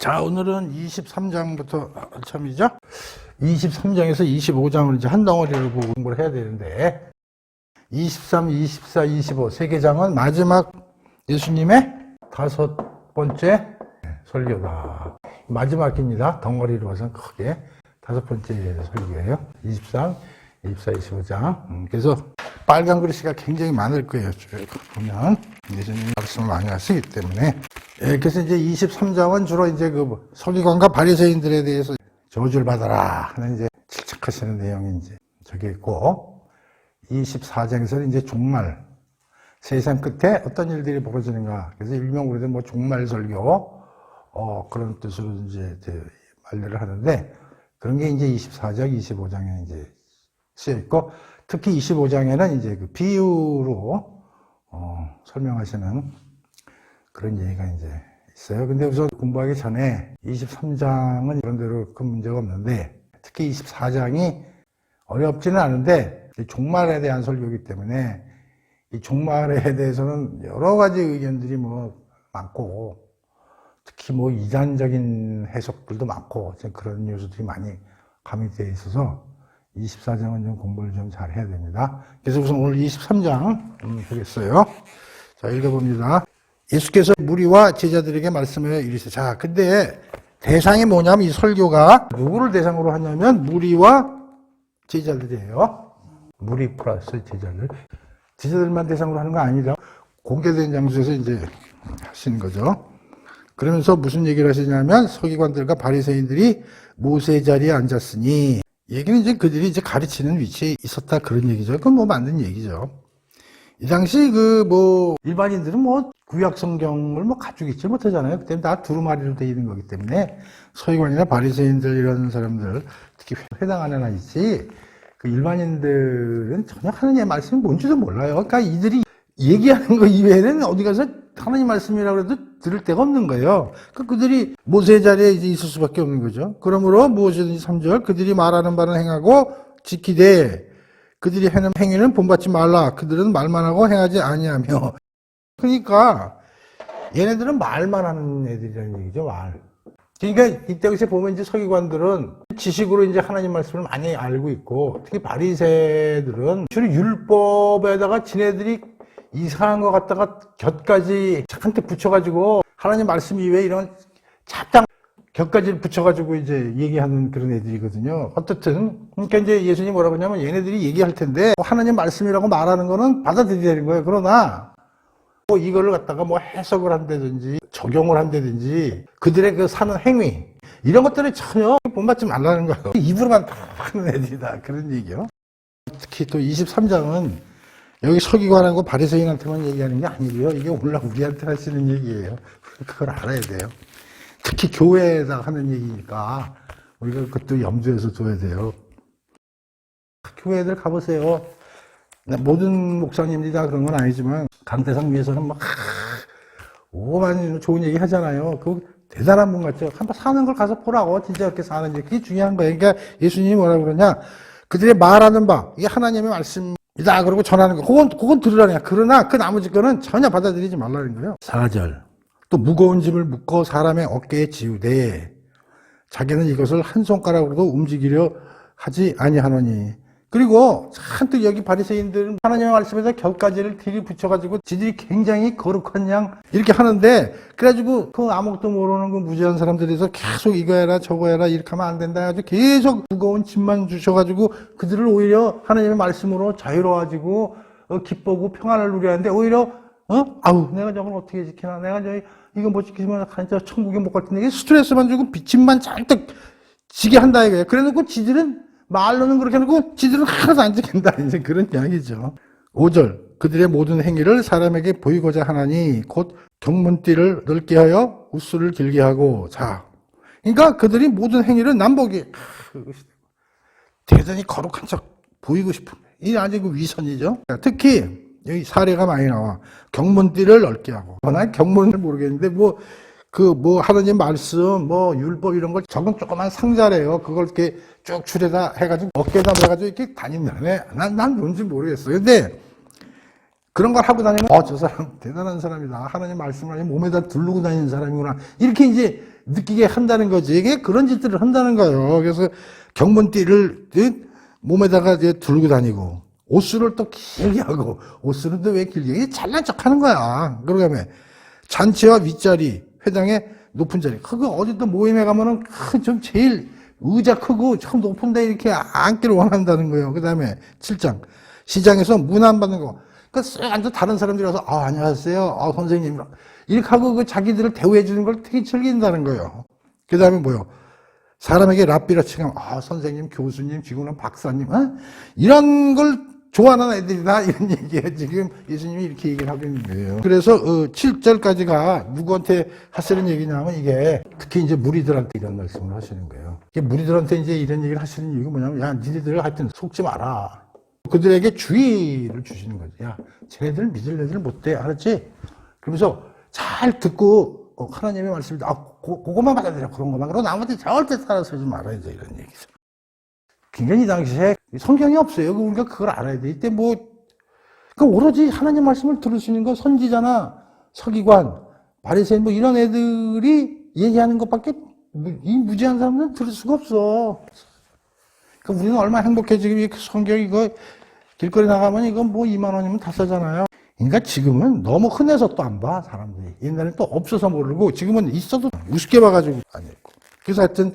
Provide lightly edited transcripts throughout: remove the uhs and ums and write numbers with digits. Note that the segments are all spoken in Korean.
자, 오늘은 23장부터 참이죠. 23장에서 25장을 이제 한 덩어리로 보고 공부를 해야 되는데 23, 24, 25 세 개 장은 마지막 예수님의 5번째 설교다. 마지막입니다. 덩어리로 봐서 크게 5번째 설교예요. 23, 24, 25장. 그래서 빨간 글씨가 굉장히 많을 거예요. 쭉 보면 예수님이 말씀을 많이 하시기 때문에. 그래서 이제 23장은 주로 이제 그 서기관과 바리새인들에 대해서 저주를 받아라 하는 이제 질책하시는 내용이 이제 저기 있고, 24장에서는 이제 종말, 세상 끝에 어떤 일들이 벌어지는가. 그래서 일명 우리도 뭐 종말 설교, 그런 뜻으로 이제 말들을 하는데, 그런 게 이제 24장, 25장에 이제 쓰여 있고, 특히 25장에는 이제 그 비유로, 설명하시는 그런 얘기가 이제 있어요. 근데 우선 공부하기 전에 23장은 그런 대로 큰 문제가 없는데, 특히 24장이 어렵지는 않은데, 종말에 대한 설교이기 때문에, 이 종말에 대해서는 여러 가지 의견들이 뭐 많고, 특히 뭐 이단적인 해석들도 많고, 그런 요소들이 많이 가미되어 있어서 24장은 좀 공부를 좀 잘 해야 됩니다. 그래서 우선 오늘 23장 보겠어요. 자, 읽어봅니다. 예수께서 무리와 제자들에게 말씀해 이르시되, 자, 근데 대상이 뭐냐면 이 설교가 누구를 대상으로 하냐면 무리와 제자들이에요. 무리 플러스 제자들. 제자들만 대상으로 하는 거 아니라 공개된 장소에서 이제 하시는 거죠. 그러면서 무슨 얘기를 하시냐면 서기관들과 바리새인들이 모세 자리에 앉았으니, 얘기는 이제 그들이 이제 가르치는 위치에 있었다 그런 얘기죠. 그건 뭐 맞는 얘기죠. 이 당시 일반인들은 구약 성경을 가지고 있지 못하잖아요. 그때 다 두루마리로 되어 있는 거기 때문에 서기관이나 바리새인들 이런 사람들, 특히 회당 안에나 있지, 그 일반인들은 전혀 하느님의 말씀이 뭔지도 몰라요. 그러니까 이들이 얘기하는 거 이외에는 어디 가서 하나님 말씀이라고 해도 들을 데가 없는 거예요. 그들이 모세 자리에 이제 있을 수밖에 없는 거죠. 그러므로 무엇이든지 3절, 그들이 말하는 바는 행하고 지키되 그들이 하는 행위는 본받지 말라. 그들은 말만 하고 행하지 아니하며. 그러니까 얘네들은 말만 하는 애들이라는 얘기죠. 말. 그러니까 이때에서 보면 이제 서기관들은 지식으로 이제 하나님 말씀을 많이 알고 있고, 특히 바리새들은 주로 율법에다가 지네들이 이상한 거 갖다가 곁까지 잔뜩 붙여가지고 하나님 말씀 이외에 이런 잡장 곁까지 붙여가지고 이제 얘기하는 그런 애들이거든요. 어떻든 그러니까 이제 예수님이 뭐라고 하냐면 얘네들이 얘기할 텐데 하나님 말씀이라고 말하는 거는 받아들여야 되는 거예요. 그러나 이거를 갖다가 해석을 한다든지 적용을 한다든지 그들의 그 사는 행위 이런 것들을 전혀 본받지 말라는 거예요. 입으로만 다 하는 애들이다 그런 얘기요. 특히 또 23장은 여기 서기관하고 바리새인한테만 얘기하는 게 아니고요. 이게 오늘날 우리한테 하시는 얘기예요. 그걸 알아야 돼요. 특히 교회에다 하는 얘기니까 우리가 그것도 염두에서 둬야 돼요. 교회들 가보세요. 모든 목사님들이 다 그런 건 아니지만 강대상 위에서는 오만 좋은 얘기 하잖아요. 그 대단한 분 같죠. 한번 사는 걸 가서 보라고. 진짜 그렇게 사는지. 그게 중요한 거예요. 그러니까 예수님이 뭐라고 그러냐. 그들의 말하는 바, 이게 하나님의 말씀이다. 그러고 전하는 거. 그건 들으라냐. 그러나 그 나머지 거는 전혀 받아들이지 말라는 거예요. 4절. 또 무거운 짐을 묶어 사람의 어깨에 지우되 자기는 이것을 한 손가락으로도 움직이려 하지 아니하노니. 그리고 잔뜩 여기 바리새인들은 하나님의 말씀에서 곁가지를 들이붙여가지고 지들이 굉장히 거룩한 양 이렇게 하는데, 그래가지고 그 아무것도 모르는 그 무지한 사람들에서 계속 이거 해라 저거 해라 이렇게 하면 안 된다 해가지고 계속 무거운 짐만 주셔가지고 그들을 오히려 하나님의 말씀으로 자유로워지고 기쁘고 평안을 누리는데 오히려 내가 저걸 어떻게 지키나, 내가 이거 못 지키면 진짜 천국에 못 갈 텐데, 스트레스만 주고 빚짐만 잔뜩 지게 한다 이거예요. 그래 놓고 지들은 말로는 그렇게 해놓고 지들은 하나도 안 지킨다. 이제 그런 이야기죠. 5절. 그들의 모든 행위를 사람에게 보이고자 하나니 곧 경문띠를 넓게 하여 웃술을 길게 하고. 자, 그러니까 그들이 모든 행위를 남보기 대단히 거룩한 척 보이고 싶은, 이게 아주 그 위선이죠. 특히 여기 사례가 많이 나와. 경문띠를 넓게 하고. 난 경문을 모르겠는데 하나님 말씀, 율법 이런 걸 적은 조그만 상자래요. 그걸 이렇게 쭉 줄에다 해가지고 어깨에다 매가지고 이렇게 다닌다네. 난 뭔지 모르겠어요. 근데 그런 걸 하고 다니면 저 사람 대단한 사람이다. 하나님 말씀을 몸에다 두르고 다니는 사람이구나. 이렇게 이제 느끼게 한다는 거지. 이게 그런 짓들을 한다는 거예요. 그래서 경문띠를 몸에다가 이제 두르고 다니고 옷수를 또 길게 하고 옷수는 또 왜 길게 이게 잘난 척 하는 거야. 그러면 잔치와 윗자리 회당의 높은 자리 그거 어디 또 모임에 가면은 좀 제일 의자 크고 참 높은 데 이렇게 앉기를 원한다는 거예요. 그 다음에 7장 시장에서 문안 받는 거 그러니까 쓱 앉아 다른 사람들이 와서 안녕하세요 선생님 이렇게 하고 그 자기들을 대우해 주는 걸 되게 즐긴다는 거예요. 그 다음에 뭐요? 사람에게 랍비라 칭함 선생님 교수님 지금은 박사님 이런 걸 좋아하는 애들이다 이런 얘기예요. 지금 예수님이 이렇게 얘기를 하고 있는 거예요. 그래서 7절까지가 누구한테 하시는 얘기냐면 이게 특히 이제 무리들한테 이런 말씀을 하시는 거예요. 무리들한테 이제 이런 얘기를 하시는 이유가 뭐냐면 야 니네들 하여튼 속지 마라. 그들에게 주의를 주시는 거지. 야 쟤네들 믿을 애들 못돼 알았지? 그러면서 잘 듣고 하나님의 말씀을 그것만 받아들여 그런 것만 그러고 나머지 절대 따라서 하지 말아야 돼 이런 얘기죠. 굉장히 이 당시에 성경이 없어요. 우리가 그걸 알아야 돼. 이때 오로지 하나님 말씀을 들을 수 있는 건 선지자나 서기관, 바리새인 이런 애들이 얘기하는 것밖에 이 무지한 사람들은 들을 수가 없어. 그러니까 우리는 얼마나 행복해. 지금 성경 이거 길거리 나가면 이거 2만 원이면 다 사잖아요. 그러니까 지금은 너무 흔해서 또 안 봐, 사람들이. 옛날엔 또 없어서 모르고 지금은 있어도 우습게 봐가지고 안 했고. 그래서 하여튼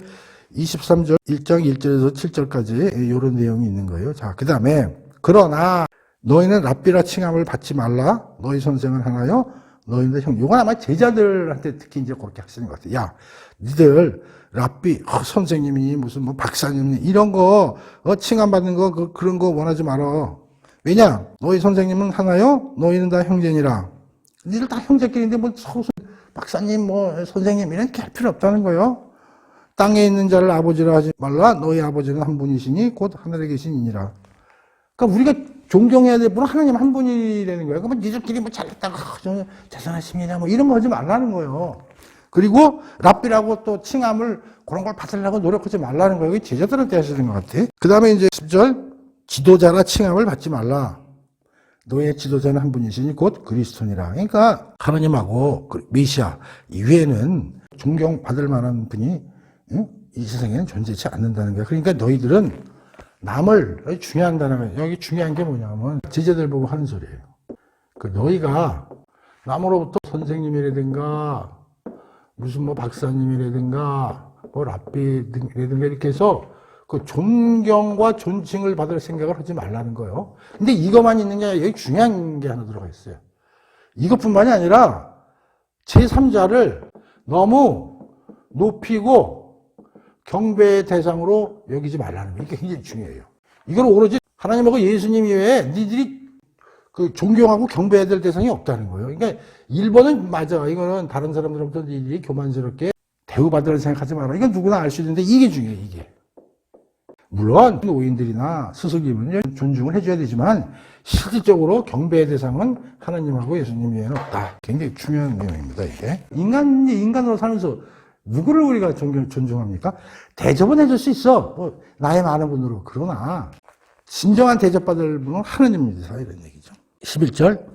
23절 1장 1절에서 7절까지 이런 내용이 있는 거예요. 자, 그 다음에 그러나 너희는 랍비라 칭함을 받지 말라. 너희 선생은 하나요. 너희는 형. 요건 아마 제자들한테 특히 이제 그렇게 하시는 것 같아요. 야, 니들 랍비 선생님이 무슨 박사님 이런 거 칭함 받는 거 그런 거 원하지 말아. 왜냐? 너희 선생님은 하나요. 너희는 다 형제니라. 니들 다 형제끼리인데 박사님 선생님 이런 게 할 필요 없다는 거예요. 땅에 있는 자를 아버지라 하지 말라. 너희 아버지는 한 분이시니 곧 하늘에 계신 이니라. 그러니까 우리가 존경해야 될 분은 하나님 한 분이라는 거예요. 그러면 니들끼리 잘났다가 대단하십니다 이런 거 하지 말라는 거예요. 그리고 랍비라고 또 칭함을 그런 걸 받으려고 노력하지 말라는 거예요. 이게 제자들한테 하시는 것 같아. 그 다음에 이제 10절 지도자라 칭함을 받지 말라. 너의 지도자는 한 분이시니 곧 그리스도니라. 그러니까 하나님하고 메시아 이외에는 존경받을 만한 분이 이 세상에는 존재치 않는다는 거야. 그러니까 너희들은 남을 중요한 단어가 여기 중요한 게 뭐냐면 제자들 보고 하는 소리예요. 너희가 남으로부터 선생님이라든가 무슨 박사님이라든가 랍비라든가 이렇게 해서 그 존경과 존칭을 받을 생각을 하지 말라는 거예요. 근데 이것만 있는 게 아니라 여기 중요한 게 하나 들어가 있어요. 이것뿐만이 아니라 제3자를 너무 높이고 경배의 대상으로 여기지 말라는 게 굉장히 중요해요. 이걸 오로지 하나님하고 예수님 이외에 니들이 존경하고 경배해야 될 대상이 없다는 거예요. 그러니까 1번은 맞아. 이거는 다른 사람들로부터 니들이 교만스럽게 대우받으라는 생각하지 마라. 이건 누구나 알 수 있는데 이게 중요해요. 이게. 물론 노인들이나 스승님은 존중을 해줘야 되지만 실질적으로 경배의 대상은 하나님하고 예수님 이외에는 없다. 굉장히 중요한 내용입니다. 이게. 인간으로 살면서 누구를 우리가 존중합니까? 대접은 해줄 수 있어. 나이 많은 분으로. 그러나 진정한 대접받을 분은 하나님입니다. 이런 얘기죠. 11절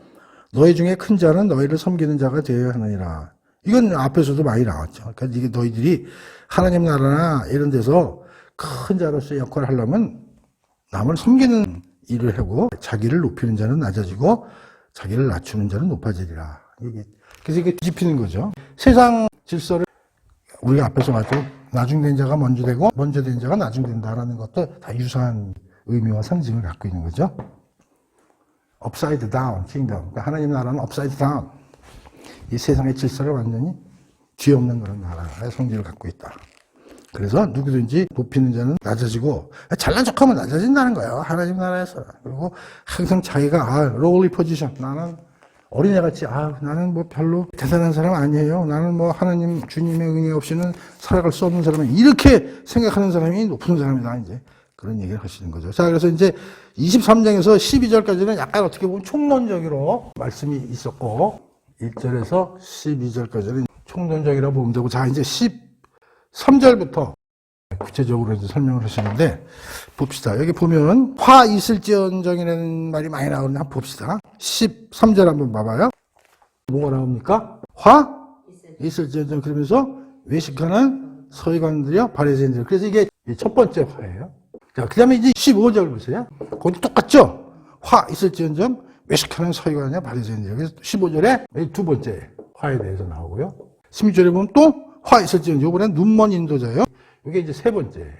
너희 중에 큰 자는 너희를 섬기는 자가 되어야 하느니라. 이건 앞에서도 많이 나왔죠. 그러니까 이게 너희들이 하나님 나라나 이런 데서 큰 자로서의 역할을 하려면 남을 섬기는 일을 하고 자기를 높이는 자는 낮아지고 자기를 낮추는 자는 높아지리라. 그래서 이게 뒤집히는 거죠. 세상 질서를 우리가 앞에서 가지고 나중된 자가 먼저 되고 먼저 된 자가 나중된다라는 것도 다 유사한 의미와 상징을 갖고 있는 거죠. 업사이드 다운 킹덤. 그러니까 하나님 나라는 업사이드 다운. 이 세상의 질서를 완전히 뒤엎는 그런 나라의 성질을 갖고 있다. 그래서 누구든지 높이는 자는 낮아지고 잘난 척하면 낮아진다는 거예요. 하나님 나라에서. 그리고 항상 자기가 로울리 포지션. 나는 어린애같이 나는 별로 대단한 사람 아니에요. 나는 하나님 주님의 은혜 없이는 살아갈 수 없는 사람이 이렇게 생각하는 사람이 높은 사람이다. 이제 그런 얘기를 하시는 거죠. 자, 그래서 이제 23장에서 12절까지는 약간 어떻게 보면 총론적으로 말씀이 있었고 1절에서 12절까지는 총론적이라고 보면 되고 자, 이제 13절부터 구체적으로 이제 설명을 하시는데, 봅시다. 여기 보면, 화 있을지언정이라는 말이 많이 나오는데, 한번 봅시다. 13절 한번 봐봐요. 뭐가 나옵니까? 화 있을지언정. 그러면서 외식하는 서기관들이요, 바리새인들. 그래서 이게 첫 번째 화예요. 자, 그 다음에 이제 15절 보세요. 거기 똑같죠? 화 있을지언정, 외식하는 서기관이요, 바리새인들. 그래서 15절에 두 번째 화에 대해서 나오고요. 16절에 보면 또 화 있을지언정. 이번엔 눈먼 인도자예요. 이게 이제 세 번째.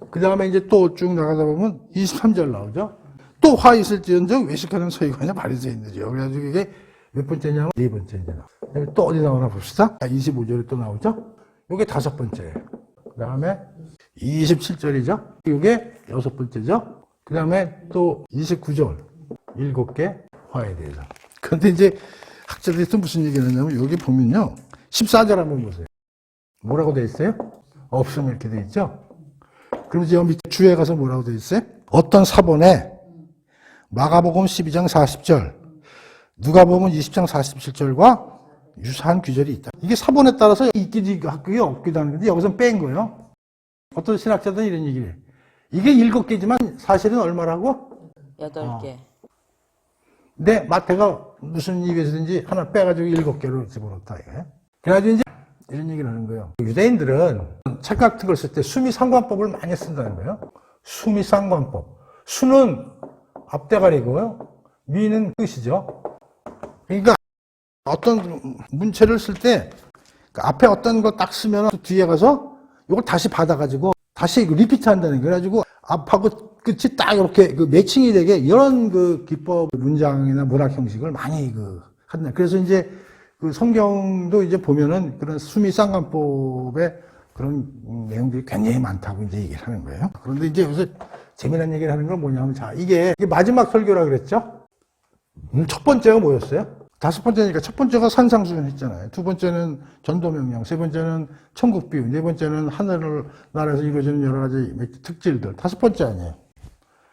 그 다음에 이제 또 쭉 나가다 보면 23절 나오죠. 또 화 있을지언정 외식하는 서기관이야 바리새인들이요. 그래가지고 이게 몇 번째냐면 네 번째 이제 나와. 또 어디 나오나 봅시다. 25절에 또 나오죠. 이게 다섯 번째. 그 다음에 27절이죠. 이게 여섯 번째죠. 그 다음에 또 29절. 7개 화에 대해서. 그런데 이제 학자들이 또 무슨 얘기를 하냐면 여기 보면요. 14절 한번 보세요. 뭐라고 돼 있어요? 없음 이렇게 돼 있죠? 그러면서 여기 밑에 주에 가서 뭐라고 돼 있어요? 어떤 사본에 마가복음 12장 40절, 누가복음 20장 47절과 유사한 규절이 있다. 이게 사본에 따라서 있기도 없기도 하는 건데 여기서 뺀 거예요. 어떤 신학자들은 이런 얘기를 해요. 이게 7개지만 사실은 얼마라고? 8개. 근데 마태가 무슨 이유에서든지 하나 빼가지고 7개로 집어넣었다. 이게. 그래가지고 이제 이런 얘기를 하는 거예요. 유대인들은 책 같은 걸 쓸 때 수미상관법을 많이 쓴다는 거예요. 수미상관법. 수는 앞대가리고요. 미는 뜻이죠. 그러니까 어떤 문체를 쓸 때 앞에 어떤 거 딱 쓰면 뒤에 가서 이걸 다시 받아가지고 다시 리피트 한다는 거예요. 그래가지고 앞하고 끝이 딱 이렇게 그 매칭이 되게 이런 그 기법 문장이나 문학 형식을 많이 한다. 그래서 이제 그 성경도 이제 보면은 그런 수미상관법의 그런 내용들이 굉장히 많다고 이제 얘기를 하는 거예요. 그런데 이제 여기서 재미난 얘기를 하는 건 뭐냐면, 자, 이게 마지막 설교라 그랬죠? 첫 번째가 뭐였어요? 다섯 번째니까 첫 번째가 산상수훈 했잖아요. 두 번째는 전도명령, 세 번째는 천국비유, 네 번째는 하늘나라에서 이루어지는 여러 가지 특질들. 다섯 번째 아니에요.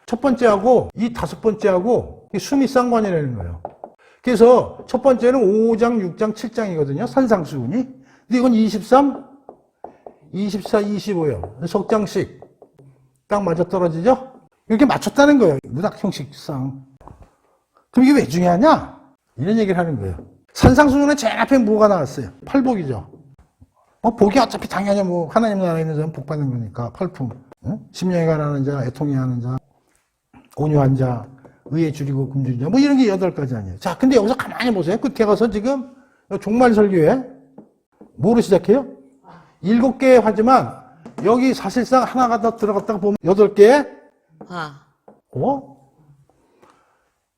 첫 번째하고 이 다섯 번째하고 수미상관이라는 거예요. 그래서 첫 번째는 5장, 6장, 7장이거든요. 산상수훈이. 근데 이건 23, 24, 25요. 석 장씩 딱 맞아떨어지죠? 이렇게 맞췄다는 거예요. 문학 형식상. 그럼 이게 왜 중요하냐? 이런 얘기를 하는 거예요. 산상수훈은 제일 앞에 뭐가 나왔어요? 팔복이죠. 복이 어차피 당연히 뭐 하나님 나라에 있는 사람 복 받는 거니까 팔품. 응? 심령에 관하는 자, 애통에 하는 자, 온유한 자, 의에 줄이고 굶주린 자, 뭐 이런 게 8가지 아니에요. 자, 근데 여기서 가만히 보세요. 끝에 가서 지금 종말 설교에 뭐로 시작해요? 7개의 화지만 여기 사실상 하나가 더 들어갔다가 보면 8개의 화.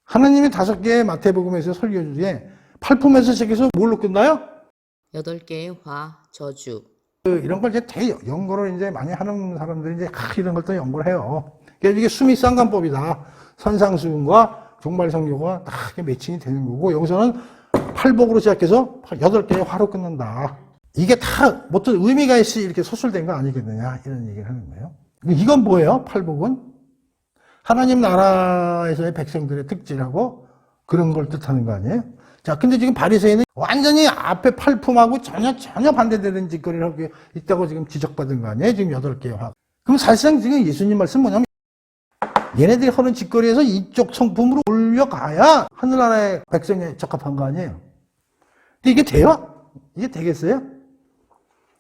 하나님이 5개의 마태복음에서 설교 중에 팔품에서 시작해서 뭘로 끝나요? 8개의 화, 저주. 이런 걸 이제 연구를 이제 많이 하는 사람들이 이제 이런 걸 또 연구를 해요. 그래서 이게 수미상관법이다. 산상수훈과 종말 설교가 다 매칭이 되는 거고, 여기서는 팔복으로 시작해서 8개의 화로 끝난다. 이게 다 어떤 의미가 있이 이렇게 서술된 거 아니겠느냐, 이런 얘기를 하는 거예요. 이건 뭐예요? 팔복은 하나님 나라에서의 백성들의 특질하고 그런 걸 뜻하는 거 아니에요? 자, 근데 지금 바리새인은 완전히 앞에 팔품하고 전혀 반대되는 짓거리를 하고 있다고 지금 지적받은 거 아니에요? 지금 8개의 화. 그럼 사실상 지금 예수님 말씀 뭐냐면, 얘네들이 하는 짓거리에서 이쪽 성품으로 올려가야 하늘나라의 백성에 적합한 거 아니에요? 근데 이게 돼요? 이게 되겠어요?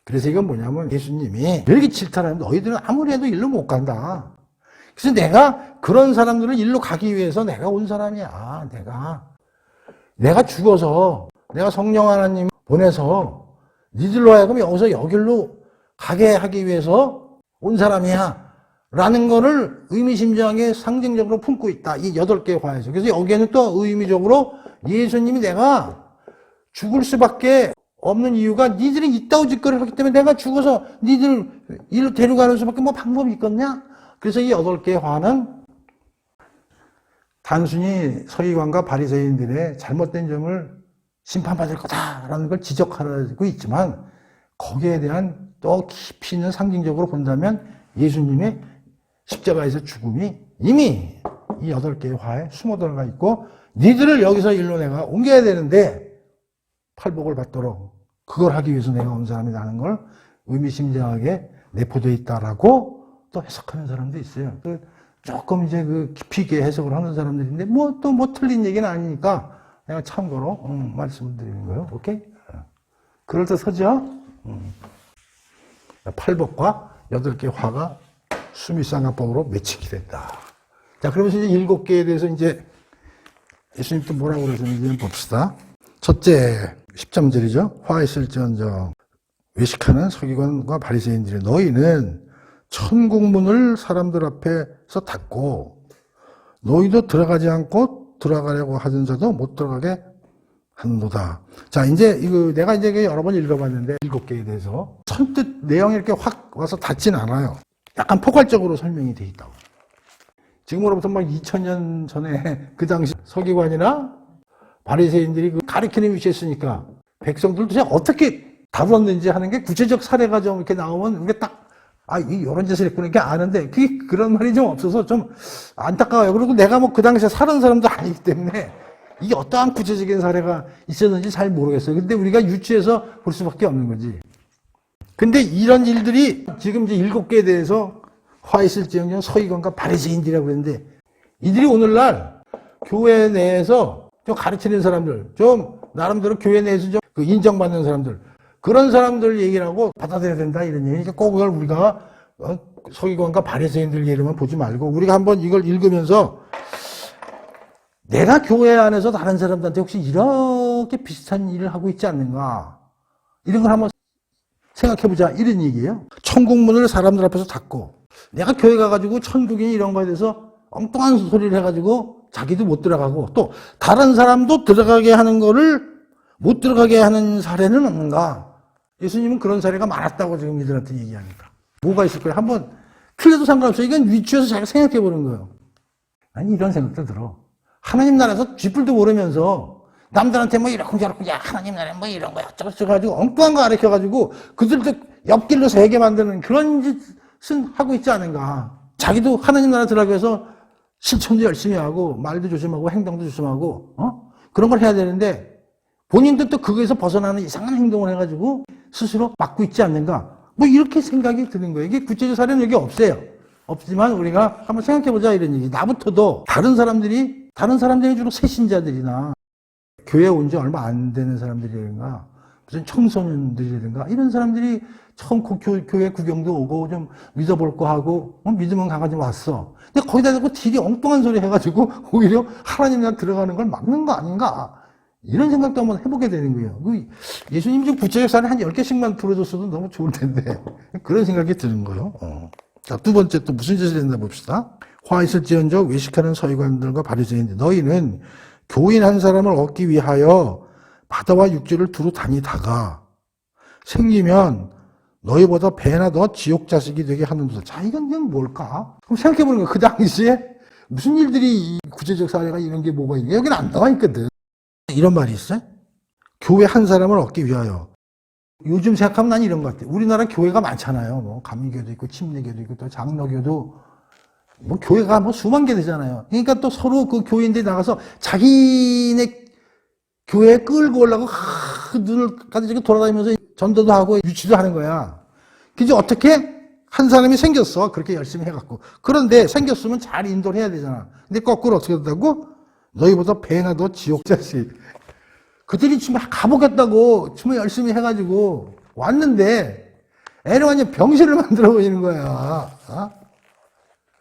그래서 이건 뭐냐면, 예수님이 이렇게 질타하는데 너희들은 아무리 해도 일로 못 간다. 그래서 내가 그런 사람들을 일로 가기 위해서 내가 온 사람이야. 내가 죽어서 내가 성령 하나님 보내서 니들로 하여금 여기로 가게 하기 위해서 온 사람이야. 라는 거를 의미심장하게 상징적으로 품고 있다. 이 8개의 화에서. 그래서 여기에는 또 의미적으로 예수님이 내가 죽을 수밖에 없는 이유가 니들이 이따오 짓거리를 하기 때문에 내가 죽어서 니들 일로 데려가는 수밖에 뭐 방법이 있겠냐? 그래서 이 8개의 화는 단순히 서기관과 바리새인들의 잘못된 점을 심판받을 거다라는 걸 지적하고 있지만, 거기에 대한 또 깊이 있는 상징적으로 본다면 예수님의 십자가에서 죽음이 이미 이 8개의 화에 숨어 들어가 있고, 니들을 여기서 일로 내가 옮겨야 되는데 팔복을 받도록 그걸 하기 위해서 내가 온 사람이라는 걸 의미심장하게 내포되어 있다라고 또 해석하는 사람도 있어요. 조금 이제 깊이 있게 해석을 하는 사람들인데, 또 틀린 얘기는 아니니까 내가 참고로, 말씀을 드리는 거예요. 오케이? 그럴듯하죠? 8법과 8개의 화가 수미쌍화법으로 매칭이 된다. 자, 그러면서 이제 7개에 대해서 이제 예수님 또 뭐라고 그러셨는지 봅시다. 첫째, 10점절이죠. 화 있을지언정 외식하는 서기관과 바리새인들이 너희는 천국문을 사람들 앞에서 닫고 너희도 들어가지 않고 들어가려고 하던 자도 못 들어가게 하는도다. 자, 이제 내가 이제 여러 번 읽어봤는데 7개에 대해서 선뜻 내용이 이렇게 확 와서 닿진 않아요. 약간 포괄적으로 설명이 돼 있다고. 지금으로부터 막 2000년 전에 그 당시 서기관이나 바리새인들이 가리키는 위치에 있으니까 백성들도 그냥 어떻게 다루었는지 하는 게 구체적 사례가 좀 이렇게 나오면 우리가 딱 이런 짓을 했구나 이렇게 아는데 그런 말이 좀 없어서 좀 안타까워요. 그리고 내가 그 당시에 살은 사람도 아니기 때문에 이게 어떠한 구체적인 사례가 있었는지 잘 모르겠어요. 근데 우리가 유추해서 볼 수밖에 없는 거지. 근데 이런 일들이 지금 이제 7개에 대해서 화 있을지언정 서기관과 바리새인들이라고 그랬는데 이들이 오늘날 교회 내에서 좀 가르치는 사람들, 좀 나름대로 교회 내에서 좀 인정받는 사람들, 그런 사람들 얘기를 하고 받아들여야 된다 이런 얘기니까 꼭 그걸 우리가 서기관과 바리새인들 얘기만 보지 말고 우리가 한번 이걸 읽으면서 내가 교회 안에서 다른 사람들한테 혹시 이렇게 비슷한 일을 하고 있지 않는가 이런 걸 한번 생각해보자 이런 얘기예요. 천국문을 사람들 앞에서 닫고 내가 교회 가가지고 천국이 이런 거에 대해서 엉뚱한 소리를 해가지고 자기도 못 들어가고 또 다른 사람도 들어가게 하는 거를 못 들어가게 하는 사례는 없는가? 예수님은 그런 사례가 많았다고 지금 이들한테 얘기하니까. 뭐가 있을까요? 한번 틀려도 상관없어요. 이건 위치에서 자기가 생각해보는 거예요. 아니 이런 생각도 들어. 하나님 나라에서 쥐뿔도 모르면서 남들한테 이렇고 저렇고 야 하나님 나라는 이런 거야 어쩌고저쩌고 가지고 엉뚱한 거 가르쳐가지고 그들도 옆길로 새게 만드는 그런 짓은 하고 있지 않은가. 자기도 하나님 나라 들어가기 위해서 실천도 열심히 하고 말도 조심하고 행동도 조심하고 그런 걸 해야 되는데 본인도 또 거기에서 벗어나는 이상한 행동을 해가지고 스스로 막고 있지 않는가. 이렇게 생각이 드는 거예요. 이게 구체적 사례는 여기 없어요. 없지만 우리가 한번 생각해보자 이런 얘기. 나부터도 다른 사람들이 주로 새신자들이나 교회에 온 지 얼마 안 되는 사람들이라든가 무슨 청소년들이라든가 이런 사람들이 처음 교회 구경도 오고 좀 믿어볼 거 하고 믿으면 가가지고 왔어. 근데 거기다 대고 딜이 엉뚱한 소리 해가지고 오히려 하나님 나라 들어가는 걸 막는 거 아닌가. 이런 생각도 한번 해보게 되는 거예요. 예수님 좀 구체적 사례 한 10개씩만 들어줬어도 너무 좋을 텐데. 그런 생각이 드는 거예요. 자, 두 번째 또 무슨 짓을 했나 봅시다. 화 있을지언정 외식하는 서기관들과 바리새인들 너희는 교인 한 사람을 얻기 위하여 바다와 육지를 두루 다니다가 생기면 너희보다 배나 더 지옥 자식이 되게 하는도다. 자, 이건 뭘까? 그럼 생각해보는 거예요. 그 당시에 무슨 일들이 구체적 사례가 이런 게 뭐가 있냐. 여기는 안 나와 있거든. 이런 말이 있어요. 교회 한 사람을 얻기 위하여. 요즘 생각하면 난 이런 것 같아요. 우리나라 교회가 많잖아요. 감리교도 있고 침례교도 있고 또 장로교도 교회가 수만 개 되잖아요. 그러니까 또 서로 그 교인들이 나가서 자기네 교회에 끌고 오려고 눈을 가지고 돌아다니면서 전도도 하고 유치도 하는 거야. 그래서 어떻게 한 사람이 생겼어. 그렇게 열심히 해갖고. 그런데 생겼으면 잘 인도를 해야 되잖아. 근데 거꾸로 어떻게 된다고? 너희보다 배나 더 지옥 자식. 그들이 지금 가보겠다고 정말 열심히 해가지고 왔는데 애는 완전 병신을 만들어 보이는 거야.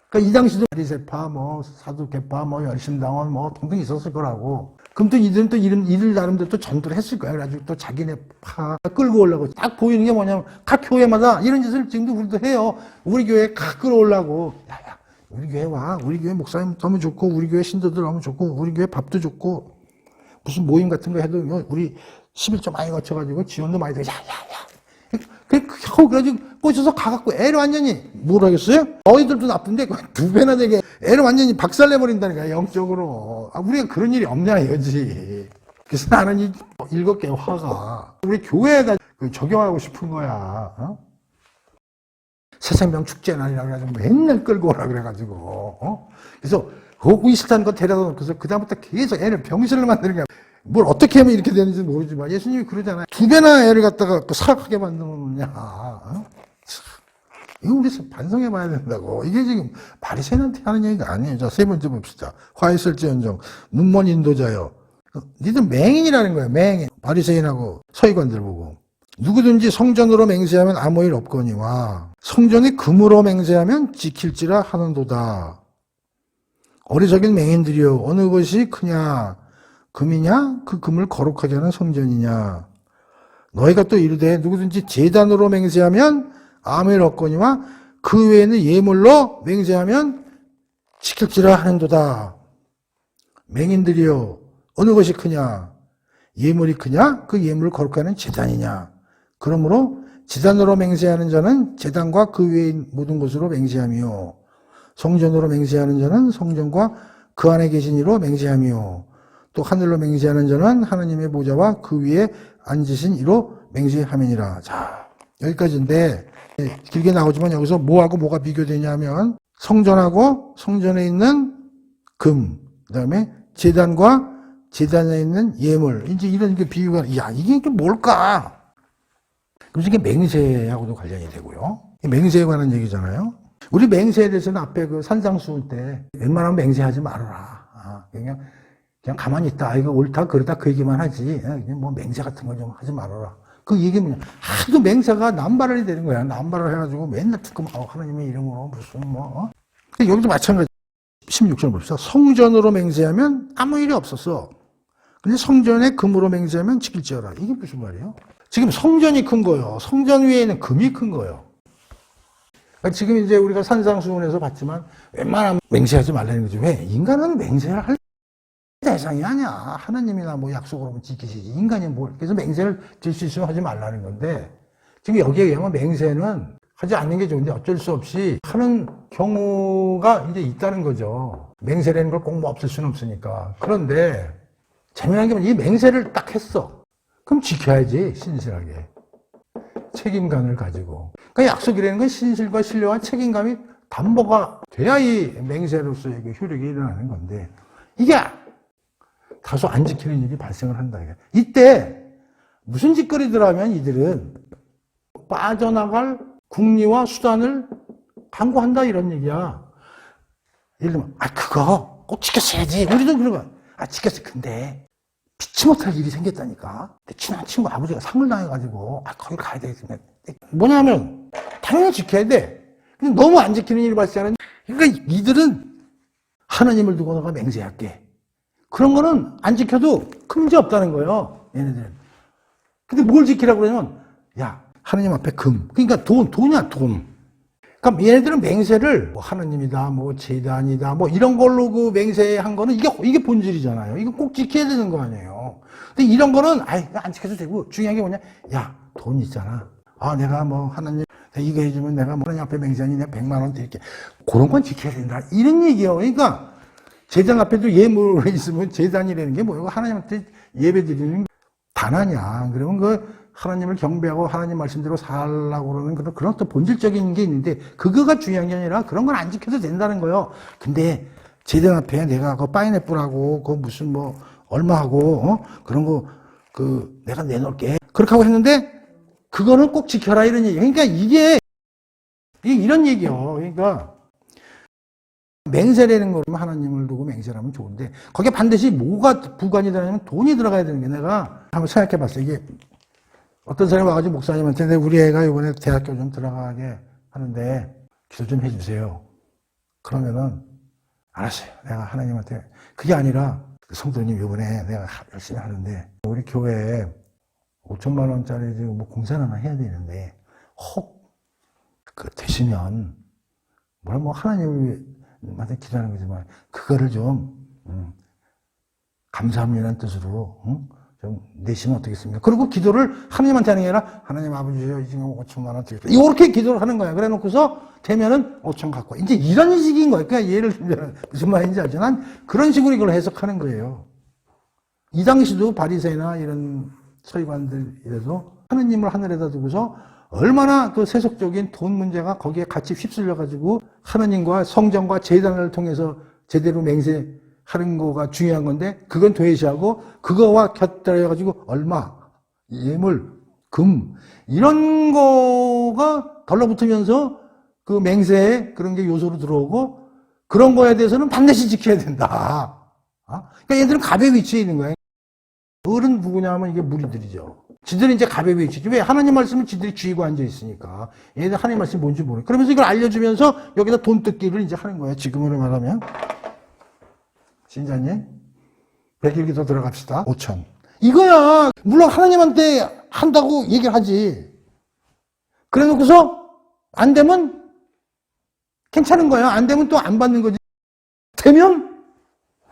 그러니까 이 당시도 바리새파, 사두개파, 열심당원, 등등 있었을 거라고. 그럼 또 이들은 또 이들 나름대로 또 전도를 했을 거야. 그래가지고 또 자기네 파 끌고 오려고. 딱 보이는 게 뭐냐면 각 교회마다 이런 짓을 지금도 우리도 해요. 우리 교회 각 끌어오려고. 야, 우리 교회 와. 우리 교회 목사님 너무 좋고, 우리 교회 신도들 너무 좋고, 우리 교회 밥도 좋고, 무슨 모임 같은 거 해도 우리 11조 많이 거쳐가지고 지원도 많이 되고, 야. 그래가지고 꼬셔서 가갖고 애를 완전히, 뭘 하겠어요? 너희들도 나쁜데, 2배나 되게 애를 완전히 박살내버린다니까, 영적으로. 우리가 그런 일이 없냐, 이거지. 그래서 나는 이 7개의 화가 우리 교회에다 적용하고 싶은 거야. 새생명 축제날이라 그래가지고 맨날 끌고 오라 그래가지고. 그래서 비슷한 거 데려다 놓고서 그다음부터 계속 애를 병신을 만드는 거야. 뭘 어떻게 하면 이렇게 되는지 모르지만 예수님이 그러잖아요. 2배나 애를 갖다가 사악하게 만드느냐. 이거 우리 반성해 봐야 된다고. 이게 지금 바리새인한테 하는 얘기가 아니에요. 자, 세 번째 봅시다. 화 있을지언정 눈먼 인도자여. 니들 맹인이라는 거야. 맹인. 바리새인하고 서기관들 보고. 누구든지 성전으로 맹세하면 아무 일 없거니와 성전이 금으로 맹세하면 지킬지라 하는도다. 어리석인 맹인들이여, 어느 것이 크냐? 금이냐? 그 금을 거룩하게 하는 성전이냐? 너희가 또 이르되 누구든지 제단으로 맹세하면 아무 일 없거니와 그 외에는 예물로 맹세하면 지킬지라 하는도다. 맹인들이여, 어느 것이 크냐? 예물이 크냐? 그 예물을 거룩하게 하는 제단이냐? 그러므로 제단으로 맹세하는 자는 제단과 그 외의 모든 것으로 맹세하며 성전으로 맹세하는 자는 성전과 그 안에 계신 이로 맹세하며 또 하늘로 맹세하는 자는 하나님의 보좌와 그 위에 앉으신 이로 맹세함이니라. 자, 여기까지인데 길게 나오지만 여기서 뭐하고 뭐가 비교되냐면 성전하고 성전에 있는 금, 그다음에 제단과 제단에 있는 예물, 이제 이런 게 비유가, 야, 이게 뭘까? 그래서 이게 맹세하고도 관련이 되고요. 맹세에 관한 얘기잖아요. 우리 맹세에 대해서는 앞에 그 산상수훈 때 웬만하면 맹세하지 말아라. 그냥 가만히 있다. 이거 옳다, 그러다 그 얘기만 하지. 그냥 뭐 맹세 같은 거 좀 하지 말아라. 그 얘기 뭐냐. 하도 맹세가 남발이 되는 거야. 남발을 해가지고 맨날 듣고, 하나님의 이름으로 무슨 뭐. 근데 여기도 마찬가지. 16절 봅시다. 성전으로 맹세하면 아무 일이 없었어. 근데 성전에 금으로 맹세하면 지킬지어라. 이게 무슨 말이에요? 지금 성전이 큰 거예요. 성전 위에는 금이 큰 거예요. 지금 이제 우리가 산상수훈에서 봤지만 웬만하면 맹세하지 말라는 거죠. 왜? 인간은 맹세를 할 대상이 아니야. 하나님이나 뭐 약속을 하면 지키시지. 인간이 뭘. 그래서 맹세를 질 수 있으면 하지 말라는 건데 지금 여기에 의하면 맹세는 하지 않는 게 좋은데 어쩔 수 없이 하는 경우가 이제 있다는 거죠. 맹세라는 걸 꼭 뭐 없을 수는 없으니까. 그런데 재미난 게 뭐냐. 이 맹세를 딱 했어. 그럼 지켜야지, 신실하게. 책임감을 가지고. 그러니까 약속이라는 건 신실과 신뢰와 책임감이 담보가 돼야 이 맹세로서의 그 효력이 일어나는 건데, 이게 다소 안 지키는 일이 발생을 한다. 이때 무슨 짓거리들 하면 이들은 빠져나갈 국리와 수단을 강구한다, 이런 얘기야. 예를 들면, 그거 꼭 지켰어야지. 우리도 그런 거야. 지켰어. 근데 피치 못할 일이 생겼다니까. 친한 친구 아버지가 상을 당해가지고, 거기 가야 되겠습니다. 뭐냐면, 당연히 지켜야 돼. 근데 너무 안 지키는 일이 발생하는, 그러니까 이들은 하나님을 두고 너가 맹세할게. 그런 거는 안 지켜도 큰 문제 없다는 거예요, 얘네들은. 근데 뭘 지키라고 그러냐면, 하나님 앞에 금. 그러니까 돈이야, 돈. 그러니까 얘네들은 맹세를, 뭐 하나님이다, 뭐 제단이다, 뭐 이런 걸로 그 맹세한 거는 이게 본질이잖아요. 이거 꼭 지켜야 되는 거 아니에요. 근데 이런 거는, 안 지켜도 되고, 중요한 게 뭐냐? 돈 있잖아. 내가 뭐 하나님, 이거 해주면 내가 뭐 하나님 앞에 맹세하니 내가 100만 원 드릴게. 그런 건 지켜야 된다. 이런 얘기예요. 그러니까, 제단 앞에도 예물이 있으면 제단이라는 게 뭐예요? 하나님한테 예배 드리는 단아냐. 그러면 하나님을 경배하고 하나님 말씀대로 살라고 그러는 그런 또 본질적인 게 있는데, 그거가 중요한 게 아니라 그런 건 안 지켜도 된다는 거예요. 근데 제단 앞에 내가 파인애플하고 무슨 뭐 얼마하고 그런 거 내가 내놓을게. 그렇게 하고 했는데 그거는 꼭 지켜라, 이런 얘기. 그러니까 이게 이런 얘기요. 그러니까 맹세라는 거면 하나님을 두고 맹세하면 좋은데 거기에 반드시 뭐가 부관이 되냐면 돈이 들어가야 되는 게, 내가 한번 생각해 봤어요. 이게 어떤 사람이 와가지고 목사님한테 우리 애가 이번에 대학교 좀 들어가게 하는데 기도 좀 해주세요. 그러면은 알았어요. 내가 하나님한테. 그게 아니라 성도님 이번에 내가 열심히 하는데 우리 교회에 5천만 원짜리 지금 뭐 공사를 하나 해야 되는데 혹 되시면 뭐 하나님한테 기도하는 거지만 그거를 좀 감사합니다는 뜻으로 좀 내시면 어떻겠습니까? 그리고 기도를 하나님한테 하는 게 아니라 하나님 아버지요, 지금 5천만 원 드릴게요. 이렇게 기도를 하는 거야. 그래 놓고서 되면은 5천 갖고. 이제 이런 식인 거야. 그러니까 예를 들면 무슨 말인지 알죠? 난 그런 식으로 이걸 해석하는 거예요. 이 당시도 바리새나 이런 서기관들이라도 하느님을 하늘에다 두고서 얼마나 그 세속적인 돈 문제가 거기에 같이 휩쓸려가지고 하나님과 성전과 제단을 통해서 제대로 맹세하는 거가 중요한 건데 그건 도외시하고 그거와 곁들여가지고 얼마, 예물, 금 이런 거가 달라붙으면서 그 맹세에 그런 게 요소로 들어오고 그런 거에 대해서는 반드시 지켜야 된다. 그러니까 얘들은 갑의 위치에 있는 거야. 을은 누구냐 하면 이게 무리들이죠. 지들은 이제 갑의 위치지. 왜? 하나님 말씀을 지들이 쥐고 앉아 있으니까. 얘들 하나님 말씀이 뭔지 모르. 그러면서 이걸 알려주면서 여기다 돈 뜯기를 이제 하는 거예요. 지금으로 말하면. 신자님, 100일 기도 들어갑시다. 5천. 이거야. 물론 하나님한테 한다고 얘기를 하지. 그래 놓고서 안 되면 괜찮은 거야. 안 되면 또 안 받는 거지. 되면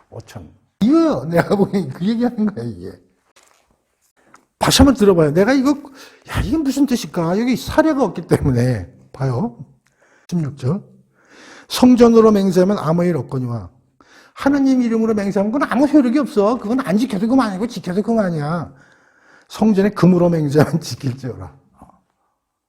5천. 이거요. 내가 보기엔 그 얘기하는 거야, 이게. 다시 한번 들어봐요. 내가 이거, 야, 이게 무슨 뜻일까? 여기 사례가 없기 때문에. 봐요. 16절. 성전으로 맹세하면 아무 일 없거니와. 하나님 이름으로 맹세하면 그건 아무 효력이 없어. 그건 안 지켜도 그만이고 지켜도 그만이야. 성전에 금으로 맹세하면 지킬지어라.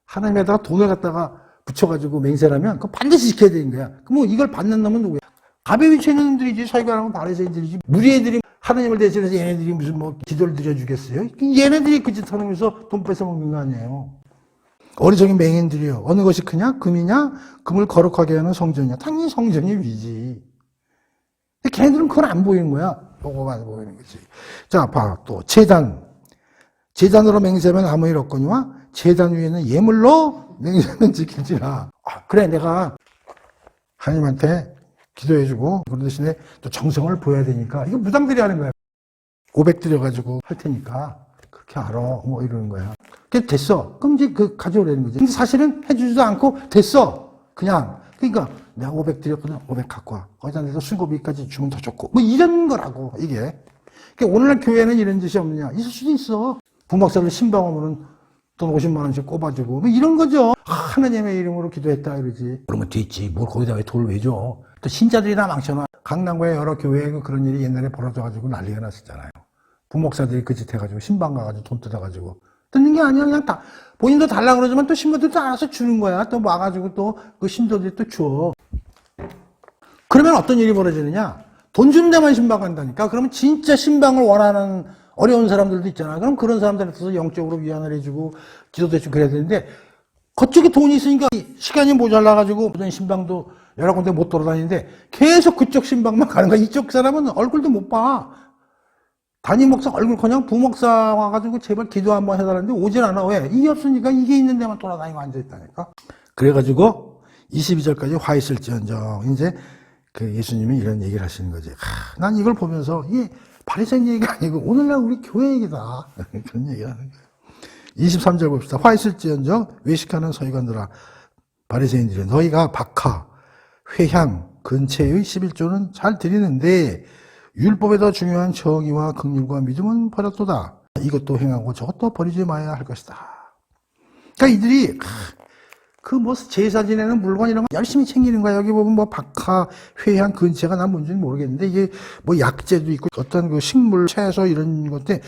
하나님에다가 돈을 갖다가 붙여가지고 맹세하면 그거 반드시 지켜야 되는 거야. 그럼 이걸 받는 놈은 누구야? 갑의 위치에 있는 놈들이지. 서기관하고 바리새인들이지. 무리 애들이 하나님을 대신해서 얘네들이 무슨 뭐 기도를 드려주겠어요? 얘네들이 그 짓 하면서 돈 뺏어먹는 거 아니에요. 어리석인 맹인들이요. 어느 것이 크냐? 금이냐? 금을 거룩하게 하는 성전이냐? 당연히 성전이 위지. 근데 걔네들은 그건 안 보이는 거야. 요거만 보이는 거지. 자, 봐. 또 제단. 제단으로 맹세하면 아무 일 없거니와 제단 위에는 예물로 맹세하면 지킬지라. 그래, 내가 하나님한테 기도해주고 그런 대신에 또 정성을 보여야 되니까 이거 무당들이 하는 거야. 500 드려가지고 할 테니까 그렇게 알아. 뭐 이러는 거야. 그게 됐어. 그럼 이제 그 가져오라는 거지. 근데 사실은 해주지도 않고 됐어. 그냥. 그러니까 내가 500 드렸거든. 500 갖고 와. 거기다 내서 수고비까지 주면 더 좋고. 뭐 이런 거라고 이게. 그러니까 오늘날 교회는 이런 짓이 없느냐. 있을 수도 있어. 부목사를 신방 오면은 돈 50만 원씩 꼽아주고 뭐 이런 거죠. 하나님의 이름으로 기도했다 이러지. 그러면 됐지. 뭘 거기다 왜 돈을 왜 줘. 또 신자들이 다 망쳐놔. 강남구의 여러 교회에 그런 일이 옛날에 벌어져가지고 난리가 났었잖아요. 부목사들이 그 짓 해가지고 신방 가가지고 돈 뜯어가지고. 뜯는 게 아니야. 그냥 다 본인도 달라 그러지만 또 신부들도 알아서 주는 거야. 또 와가지고 또 그 신도들이 또 줘. 그러면 어떤 일이 벌어지느냐. 돈 주는 데만 신방 간다니까. 그러면 진짜 신방을 원하는 어려운 사람들도 있잖아. 그럼 그런 사람들한테서 영적으로 위안을 해주고 기도도 해주고 그래야 되는데 그쪽에 돈이 있으니까 시간이 모자라가지고 모든 신방도 여러 군데 못 돌아다니는데 계속 그쪽 신방만 가는 거야. 이쪽 사람은 얼굴도 못 봐. 담임 목사 얼굴커녕 부목사 와가지고 제발 기도 한번 해달라는데 오질 않아. 왜? 이게 없으니까 이게 있는 데만 돌아다니고 앉아있다니까. 그래가지고 22절까지 화 있을지언정. 이제 그 예수님이 이런 얘기를 하시는 거지. 난 이걸 보면서 이게 바리새인 얘기가 아니고 오늘날 우리 교회 얘기다. 그런 얘기를 하는 거예요. 23절 봅시다. 화 있을지언정 외식하는 서기관들아 바리새인들이 너희가 박하, 회향, 근체의 11조는 잘 드리는데 율법에 더 중요한 정의와 긍휼과 믿음은 버렸도다. 이것도 행하고 저것도 버리지 마야 할 것이다. 그러니까 이들이 그 뭐 제사 지내는 물건 이런 거 열심히 챙기는 거야. 여기 보면 뭐 박하, 회향, 근체가 난 뭔지는 모르겠는데 이게 뭐 약재도 있고 어떤 그 식물, 채소 이런 것들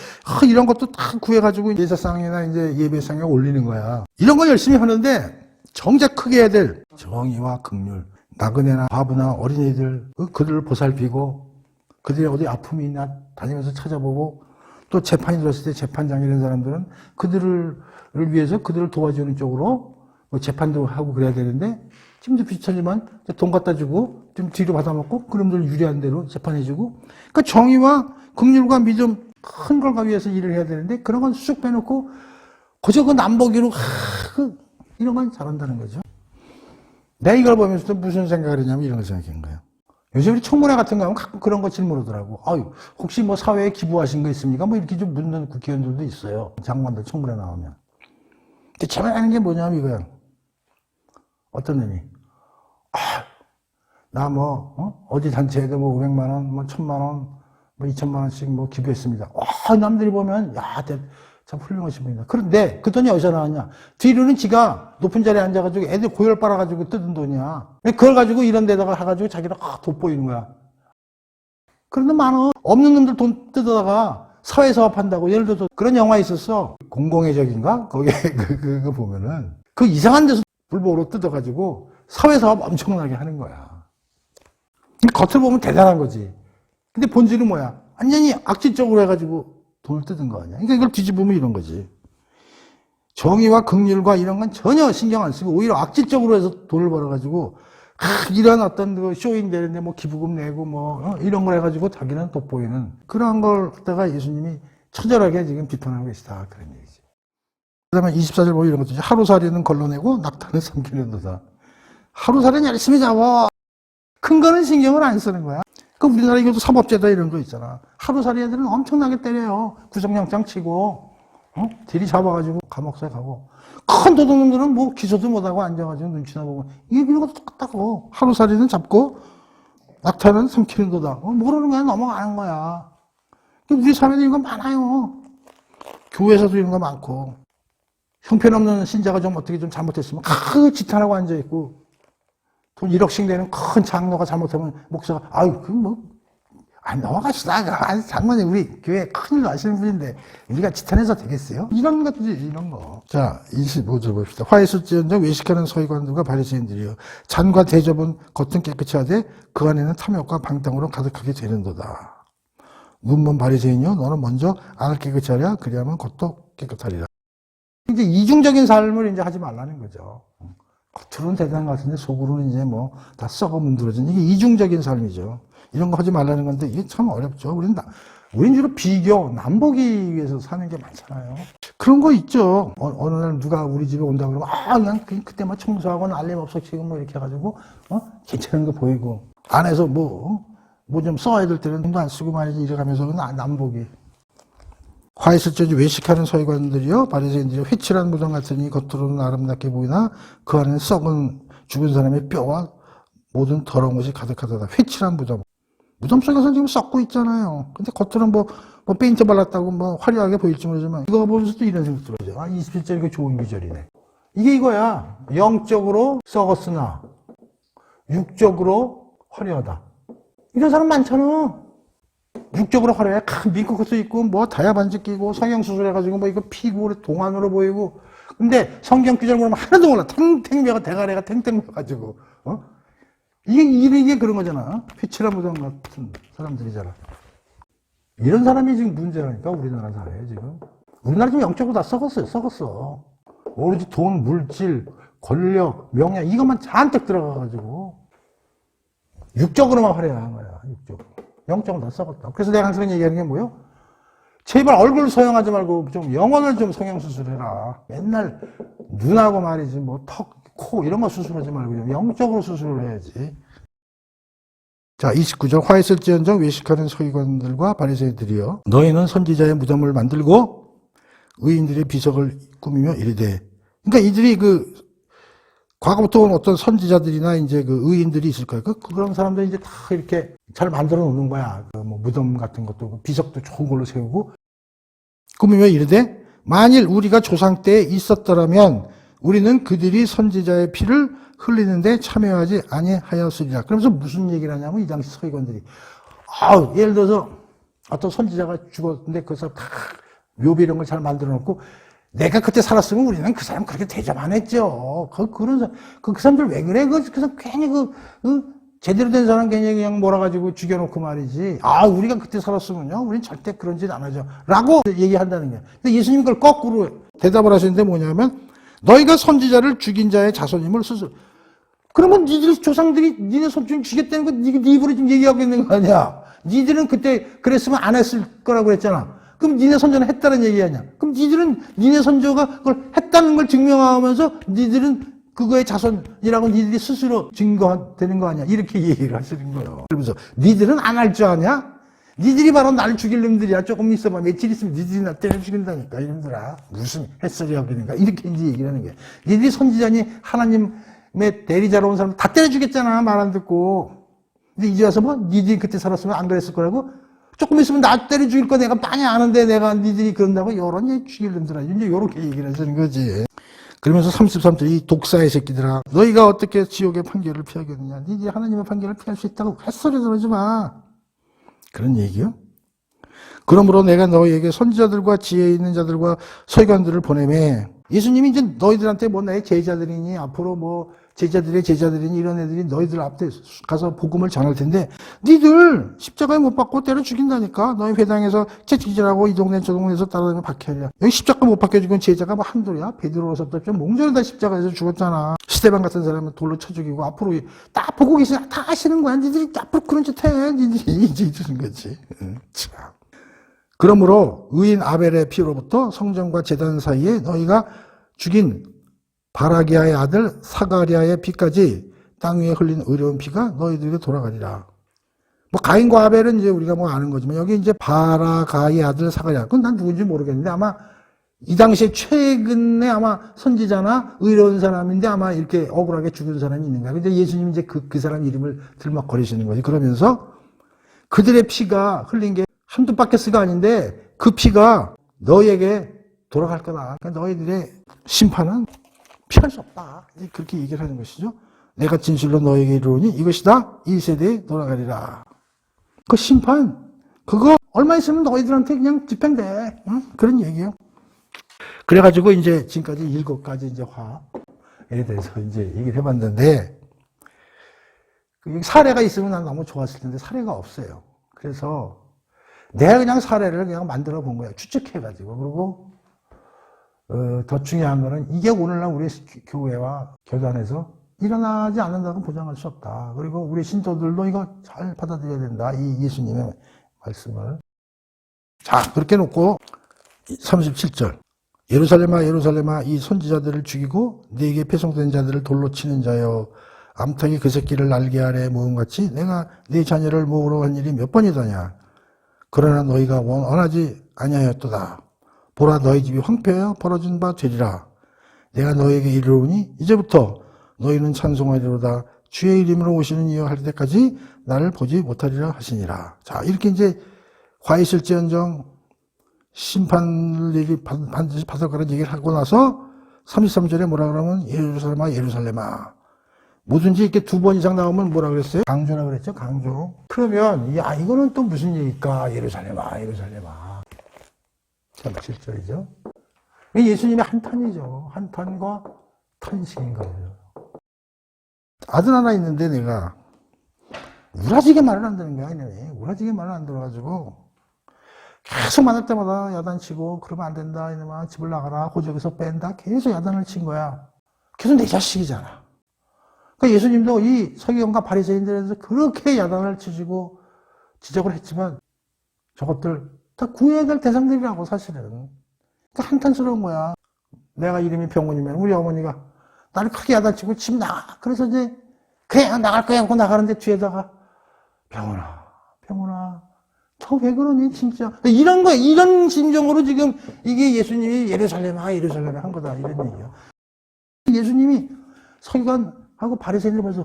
이런 것도 다 구해가지고 제사상이나 이제 예배상에 올리는 거야. 이런 거 열심히 하는데 정작 크게 해야 될 정의와 긍휼, 나그네나 과부나 어린이들 그들을 보살피고 그들이 어디 아픔이 있나 다니면서 찾아보고 또 재판이 들었을 때 재판장 이런 사람들은 그들을 위해서 그들을 도와주는 쪽으로 뭐 재판도 하고 그래야 되는데 지금도 비슷하지만 돈 갖다 주고 좀 뒤로 받아먹고 그놈들 유리한 대로 재판해주고 그러니까 정의와 긍휼과 믿음 큰 걸가 위해서 일을 해야 되는데 그런 건 쑥 빼놓고 그저 그 남보기로 이런 건 잘한다는 거죠. 내가 이걸 보면서 무슨 생각을 했냐면 이런 걸 생각한 거예요. 요즘 우리 청문회 같은 거 하면 가끔 그런 거 질문하더라고. 아유, 혹시 뭐 사회에 기부하신 거 있습니까? 뭐 이렇게 좀 묻는 국회의원들도 있어요. 장관들 청문회 나오면. 근데 제발 하는 게 뭐냐면 이거야. 어떤 놈이. 나 뭐, 어디 단체에도 뭐 500만 원, 뭐 1000만 원, 뭐 2000만 원씩 뭐 기부했습니다. 남들이 보면, 야, 참 훌륭하신 분이다. 그런데 그 돈이 어디서 나왔냐? 뒤로는 지가 높은 자리에 앉아가지고 애들 고열 빨아가지고 뜯은 돈이야. 그걸 가지고 이런 데다가 해가지고 자기가 돋보이는 거야. 그런데 많어. 없는 놈들 돈 뜯어다가 사회사업한다고. 예를 들어서 그런 영화 있었어. 공공의 적인가? 거기에 그거 보면은 그 이상한 데서 불법으로 뜯어가지고 사회사업 엄청나게 하는 거야. 겉으로 보면 대단한 거지. 근데 본질은 뭐야? 완전히 악질적으로 해가지고 돈을 뜯은 거 아니야. 그러니까 이걸 뒤집으면 이런 거지. 정의와 긍휼과 이런 건 전혀 신경 안 쓰고 오히려 악질적으로 해서 돈을 벌어가지고 이런 어떤 그 쇼잉 되는데 뭐 기부금 내고 뭐 이런 걸 해가지고 자기는 돋보이는 그런 걸 갖다가 예수님이 처절하게 지금 비판하고 계시다 그런 얘기지. 그다음에 24절 보면 이런 것도 하루살이는 걸러내고 낙타는 삼키는도다. 하루살이는 열심히 잡아. 큰 거는 신경을 안 쓰는 거야. 그 우리나라 이것도 사법제다 이런 거 있잖아. 하루살이 애들은 엄청나게 때려요. 구속영장 치고 들이 잡아가지고 감옥에 가고 큰 도둑놈들은 뭐 기소도 못하고 앉아가지고 눈치나 보고 이게 이런 것도 똑같다고. 하루살이는 잡고 낙타는 삼키는 거다. 모르는 거야 넘어가는 거야. 우리 사회에 이런 거 많아요. 교회에서도 이런 거 많고 형편없는 신자가 좀 어떻게 좀 잘못했으면 그 지탄하고 앉아있고 돈 1억씩 내는 큰 장로가 잘못하면 목사가 아유 그 뭐 안 넘어가시다. 장모님 우리 교회 큰일 나시는 분인데 우리가 지탄해서 되겠어요? 이런 것들이 이런 거. 자 25절 봅시다. 화해술지언정 외식하는 서기관들과 바리새인들이여 잔과 대접은 겉은 깨끗이 하되 그 안에는 탐욕과 방탕으로 가득하게 되는도다. 눈먼 바리새인이여 너는 먼저 안을 깨끗이 하랴 그리하면 겉도 깨끗하리라. 이제 이중적인 삶을 이제 하지 말라는 거죠. 겉으로는 대단한 것 같은데 속으로는 이제 뭐 다 썩어 문드러진 이게 이중적인 삶이죠. 이런 거 하지 말라는 건데 이게 참 어렵죠. 우린 주로 비교, 남보기 위해서 사는 게 많잖아요. 그런 거 있죠. 어느 날 누가 우리 집에 온다 그러면 그냥 그때만 청소하고 난리없어 지금 뭐 이렇게 해가지고 괜찮은 거 보이고 안에서 뭐 좀 써야 될 때는 돈도 안 쓰고 말이지 이래가면서 남보기. 화해술전지 외식하는 서기관들이요 바리새인들이요 회칠한 무덤 같으니 겉으로는 아름답게 보이나 그 안에는 썩은 죽은 사람의 뼈와 모든 더러운 것이 가득하다. 회칠한 무덤 속에서 지금 썩고 있잖아요. 근데 겉으로는 뭐 페인트 발랐다고 뭐 화려하게 보일지 모르지만 이거 보면서도 이런 생각 들어요. 27절 이거 좋은 구절이네. 이게 이거야. 영적으로 썩었으나 육적으로 화려하다. 이런 사람 많잖아. 육적으로 화려해. 큰 민코코스 입고 뭐 다이아 반지 끼고 성형수술 해가지고 뭐 이거 피고 동안으로 보이고. 근데 성경 규절 보면 하나도 몰라. 탱탱배가 대가리가 탱탱해가지고 이게 그런 거잖아. 피치라 무덤 같은 사람들이잖아. 이런 사람이 지금 문제라니까 우리나라 사회에 지금. 우리나라 지금 영적으로 다 썩었어. 오로지 돈, 물질, 권력, 명예 이것만 잔뜩 들어가가지고 육적으로만 화려한 거야. 육적으로. 영적으로 다 썩었다. 그래서 내가 항상 얘기하는 게 뭐예요? 제발 얼굴 소형하지 말고 좀 영혼을 좀 성형수술해라. 맨날 눈하고 말이지 뭐 턱, 코 이런 거 수술하지 말고 좀 영적으로 수술을 해야지. 자 29절 화해술지언정 외식하는 서기관들과 바리새인들이여 너희는 선지자의 무덤을 만들고 의인들의 비석을 꾸미며 이르되. 그러니까 이들이 과거부터 온 어떤 선지자들이나 이제 의인들이 있을 거예요. 그런 사람들 이제 다 이렇게 잘 만들어 놓는 거야. 뭐 무덤 같은 것도 비석도 좋은 걸로 세우고 꾸미며 이르되 만일 우리가 조상 때에 있었더라면 우리는 그들이 선지자의 피를 흘리는데 참여하지 아니하였으리라. 그러면서 무슨 얘기를 하냐면 이 당시 서기관들이 예를 들어서 어떤 선지자가 죽었는데 그 사람 다 묘비 이런 걸 잘 만들어 놓고 내가 그때 살았으면 우리는 그 사람 그렇게 대접 안 했죠. 그 사람들 왜 그래? 그 사람 괜히 제대로 된 사람 괜히 그냥 몰아가지고 죽여놓고 말이지. 우리가 그때 살았으면요. 우린 절대 그런 짓 안 하죠. 라고 얘기한다는 거예요. 근데 예수님 그걸 거꾸로 대답을 하시는데 뭐냐면 너희가 선지자를 죽인 자의 자손임을 스스로. 그러면 니들 조상들이 니네 손주인 죽였다는 거 네 입으로 지금 얘기하고 있는 거 아니야. 니들은 그때 그랬으면 안 했을 거라고 그랬잖아. 그럼 니네 선조는 했다는 얘기 아니야. 그럼 니들은 니네 선조가 그걸 했다는 걸 증명하면서 니들은 그거의 자손이라고 니들이 스스로 증거되는 거 아니야. 이렇게 얘기를 하시는 거예요. 그러면서 니들은 안 할 줄 아냐? 니들이 바로 나를 죽일 놈들이야. 조금 있어봐. 며칠 있으면 니들이 나 때려 죽인다니까. 이놈들아. 무슨 햇소리 하겠는가. 이렇게 이제 얘기를 하는 거야. 니들이 선지자니 하나님의 대리자로 온 사람 다 때려 죽였잖아. 말 안 듣고. 근데 이제 와서 뭐 니들이 그때 살았으면 안 그랬을 거라고? 조금 있으면 나 때려 죽일 거 내가 많이 아는데 내가 니들이 그런다고 요런 얘기 죽일 놈들아. 이제 요렇게 얘기를 하시는 거지. 그러면서 33절 이 독사의 새끼들아 너희가 어떻게 지옥의 판결을 피하겠느냐. 니들이 하나님의 판결을 피할 수 있다고 햇소리 들어오지 마. 그런 얘기요. 그러므로 내가 너희에게 선지자들과 지혜 있는 자들과 서기관들을 보내매. 예수님이 이제 너희들한테 뭐 내 제자들이니 앞으로 뭐 제자들이니 이런 애들이 너희들 앞에 가서 복음을 전할 텐데 니들 십자가에 못 박고 때려 죽인다니까. 너희 회당에서 채찍질하고 이 동네 저 동네에서 따라다니면 박해야. 여기 십자가 못 박혀 죽은 제자가 뭐 한둘이야. 베드로서부터 좀 몽졸다 십자가에서 죽었잖아. 스데반 같은 사람은 돌로 쳐 죽이고 앞으로 딱 보고 계시나 다 아시는 거야. 니들이 앞으로 그런 짓 해. 니들이 이제 이러는 거지. 참. 그러므로 의인 아벨의 피로부터 성전과 제단 사이에 너희가 죽인 바라기아의 아들 사가리아의 피까지 땅 위에 흘린 의로운 피가 너희들에게 돌아가리라. 뭐 가인과 아벨은 이제 우리가 뭐 아는 거지만 여기 이제 바라가의 아들 사가리아. 그건 난 누군지 모르겠는데 아마 이 당시에 최근에 아마 선지자나 의로운 사람인데 아마 이렇게 억울하게 죽은 사람이 있는가. 근데 예수님이 이제 그 사람 이름을 들먹거리시는 거지. 그러면서 그들의 피가 흘린 게 한두 바켓스가 아닌데 그 피가 너희에게 돌아갈 거다. 그러니까 너희들의 심판은 피할 수 없다. 그렇게 얘기를 하는 것이죠. 내가 진실로 너에게 이르노니 이것이다. 이 세대에 돌아가리라. 그 심판, 그거 얼마 있으면 너희들한테 그냥 집행돼. 응? 그런 얘기예요. 그래가지고 이제 지금까지 7가지 이제 화에 대해서 이제 얘기를 해봤는데 사례가 있으면 난 너무 좋았을 텐데 사례가 없어요. 그래서 내가 그냥 사례를 그냥 만들어 본 거야. 추측해가지고. 그리고 더 중요한 거는 이게 오늘날 우리 교회와 교단에서 일어나지 않는다고 보장할 수 없다. 그리고 우리 신도들도 이거 잘 받아들여야 된다. 이 예수님의 말씀을. 자, 그렇게 놓고 37절. 예루살렘아 예루살렘아 이 선지자들을 죽이고 네게 패송된 자들을 돌로 치는 자여 암탉이 그 새끼를 날개 아래 모음같이 내가 네 자녀를 모으러 한 일이 몇 번이더냐. 그러나 너희가 원하지 아니하였도다. 보라 너희 집이 황폐하여 벌어진 바 되리라. 내가 너희에게 이르노니 이제부터 너희는 찬송하리로다. 주의 이름으로 오시는 이여 할 때까지 나를 보지 못하리라 하시니라. 자, 이렇게 이제 화 있을지언정 심판을 반드시 받을 거라는 얘기를 하고 나서 33절에 뭐라 그러면 예루살렘아 예루살렘아. 뭐든지 이렇게 2번 이상 나오면 뭐라 그랬어요? 강조라 그랬죠? 강조. 그러면 야 이거는 또 무슨 얘기일까? 예루살렘아 예루살렘아. 37절이죠. 예수님의 한탄이죠. 한탄과 탄식인 거예요. 아들 하나 있는데 내가 우라지게 말을 안 듣는 거야. 이놈이. 우라지게 말을 안 들어가지고 계속 만날 때마다 야단치고 그러면 안 된다. 이놈아 집을 나가라. 호적에서 뺀다. 계속 야단을 친 거야. 계속 내 자식이잖아. 그러니까 예수님도 이 서기관과 바리새인들에 대해서 그렇게 야단을 치시고 지적을 했지만 저것들 다 구해야 될 대상들이라고 사실은. 그러니까 한탄스러운 거야. 내가 이름이 병원이면 우리 어머니가 나를 크게 야단치고 집 나가. 그래서 이제 그래 나갈 거야 하고 나가는데 뒤에다가 병원아 너 왜 그러니 진짜. 이런 거 이런 심정으로 지금 이게 예수님이 예루살렘아 한 거다 이런 얘기야. 예수님이 서기관하고 바리새인들 보면서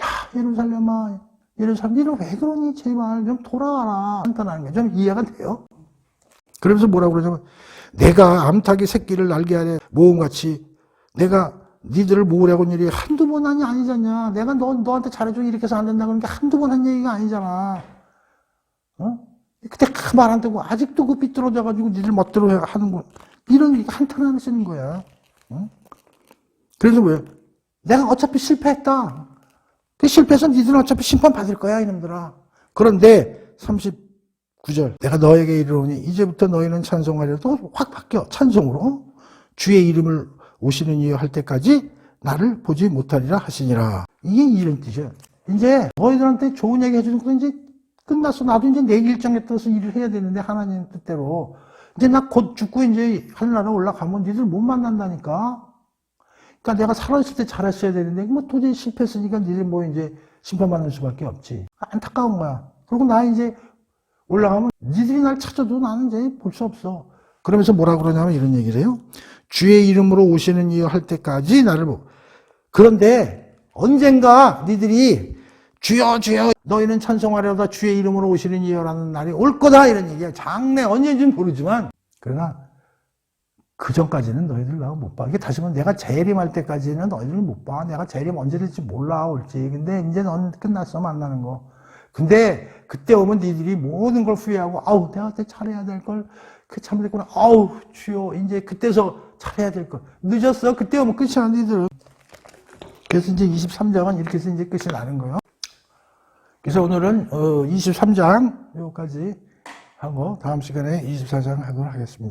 야 예루살렘아 니는 왜 그러니 제발 좀 돌아와라 한탄하는 게 좀 이해가 돼요. 그러면서 뭐라고 그러냐면 내가 암탉이 새끼를 날개 아래 모음같이 내가 니들을 모으려고 한 일이 한두 번 한이 아니잖냐. 내가 너한테 잘해줘 이렇게 해서 안 된다 그런 게 한두 번 한 얘기가 아니잖아. 어? 그때 말 안 되고 아직도 그 삐뚤어져가지고 니들 멋대로 하는 거 이런 한탄을 쓰는 거야. 어? 그래서 왜? 내가 어차피 실패했다. 실패해서 니들은 어차피 심판 받을 거야 이놈들아. 그런데 39절 내가 너에게 이르노니 이제부터 너희는 찬송하리라. 또 확 바뀌어. 찬송으로 주의 이름을 오시는 이여 할 때까지 나를 보지 못하리라 하시니라. 이게 이런 뜻이야. 이제 너희들한테 좋은 얘기 해주는 거 이제 끝났어. 나도 이제 내 일정에 따라서 일을 해야 되는데 하나님 뜻대로 이제 나 곧 죽고 이제 하늘나라 올라가면 니들 못 만난다니까. 그러니까 내가 살아있을 때 잘했어야 되는데 뭐 도저히 실패했으니까 니들 뭐 이제 심판받는 수밖에 없지. 안타까운 거야. 그리고 나 이제 올라가면 니들이 날 찾아도 나는 이제 볼 수 없어. 그러면서 뭐라 그러냐면 이런 얘기를 해요. 주의 이름으로 오시는 이여 할 때까지 나를 보고. 그런데 언젠가 니들이 주여 주여 너희는 찬송하려다 주의 이름으로 오시는 이여라는 날이 올 거다 이런 얘기야. 장래 언제인지는 모르지만 그러나 그 전까지는 너희들 나 못 봐. 이게 다시 말하면 내가 재림할 때까지는 너희들 못 봐. 내가 재림 언제 될지 몰라 올지. 근데 이제 넌 끝났어 만나는 거. 근데 그때 오면 니들이 모든 걸 후회하고 아우 내가 그때 잘해야 될 걸 그 참됐구나. 아우 주여 이제 그때서 잘해야 될 걸. 늦었어. 그때 오면 끝이야 니들. 그래서 이제 23장은 이렇게 해서 이제 끝이 나는 거예요. 그래서 오늘은 23장 여기까지 하고 다음 시간에 24장 하도록 하겠습니다.